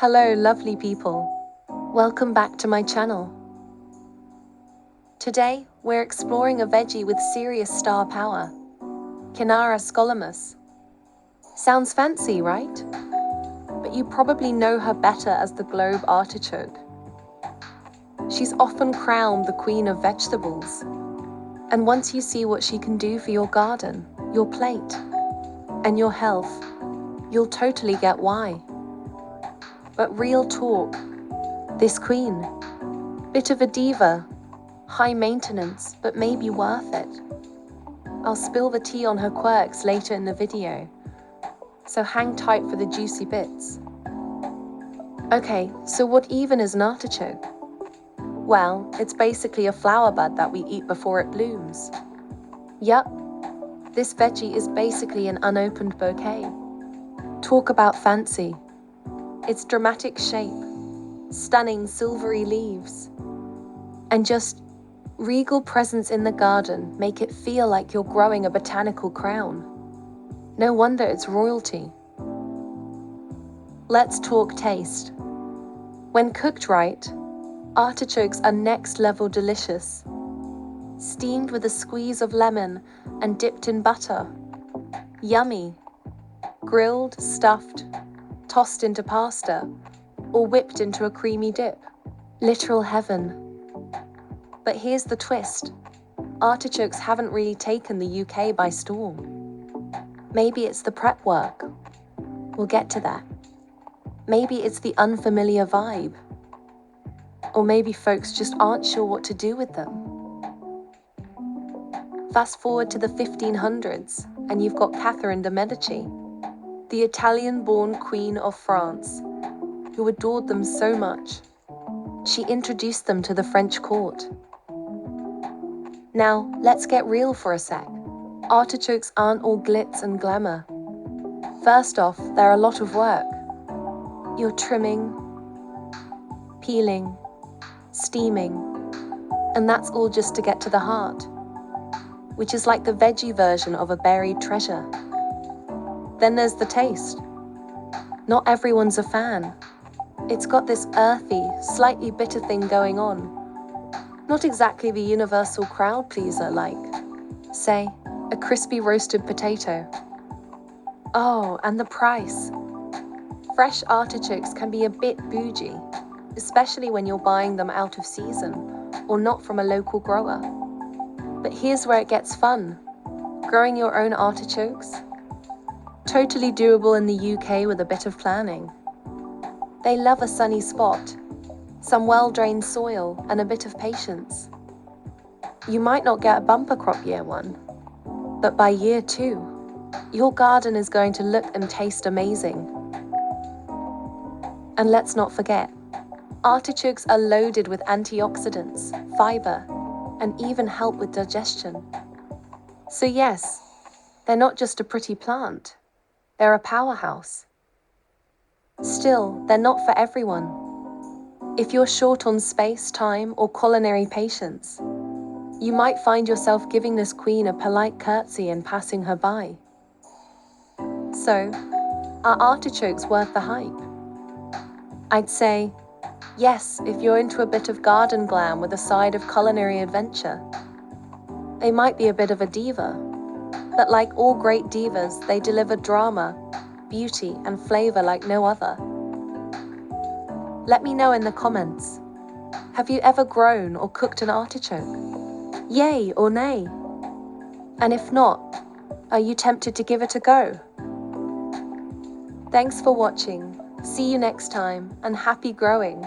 Hello, lovely people. Welcome back to my channel. Today, we're exploring a veggie with serious star power, Quinara scolimus. Sounds fancy, right? But you probably know her better as the globe artichoke. She's often crowned the queen of vegetables. And once you see what she can do for your garden, your plate, and your health, you'll totally get why. But real talk, this queen, bit of a diva, high maintenance, but maybe worth it. I'll spill the tea on her quirks later in the video, so hang tight for the juicy bits. Okay, so what even is an artichoke? Well, it's basically a flower bud that we eat before it blooms. Yup, this veggie is basically an unopened bouquet. Talk about fancy. Its dramatic shape, stunning silvery leaves, and just regal presence in the garden make it feel like you're growing a botanical crown. No wonder it's royalty. Let's talk taste. When cooked right, artichokes are next level delicious. Steamed with a squeeze of lemon and dipped in butter. Yummy. Grilled, stuffed, tossed into pasta, or whipped into a creamy dip. Literal heaven. But here's the twist. Artichokes haven't really taken the UK by storm. Maybe it's the prep work. We'll get to that. Maybe it's the unfamiliar vibe. Or maybe folks just aren't sure what to do with them. Fast forward to the 1500s, and you've got Catherine de' Medici, the Italian-born Queen of France, who adored them so much. She introduced them to the French court. Now, let's get real for a sec. Artichokes aren't all glitz and glamour. First off, they're a lot of work. You're trimming, peeling, steaming, and that's all just to get to the heart, which is like the veggie version of a buried treasure. Then there's the taste. Not everyone's a fan. It's got this earthy, slightly bitter thing going on. Not exactly the universal crowd pleaser like, say, a crispy roasted potato. Oh, and the price. Fresh artichokes can be a bit bougie, especially when you're buying them out of season or not from a local grower. But here's where it gets fun. Growing your own artichokes? Totally doable in the UK with a bit of planning. They love a sunny spot, some well-drained soil, and a bit of patience. You might not get a bumper crop year one, but by year 2, your garden is going to look and taste amazing. And let's not forget, artichokes are loaded with antioxidants, fiber, and even help with digestion. So yes, they're not just a pretty plant. They're a powerhouse. Still, they're not for everyone. If you're short on space, time, or culinary patience, you might find yourself giving this queen a polite curtsy and passing her by. So, are artichokes worth the hype? I'd say, yes, if you're into a bit of garden glam with a side of culinary adventure. They might be a bit of a diva, but like all great divas, they deliver drama, beauty, and flavor like no other. Let me know in the comments. Have you ever grown or cooked an artichoke? Yay or nay? And if not, are you tempted to give it a go? Thanks for watching. See you next time, and happy growing.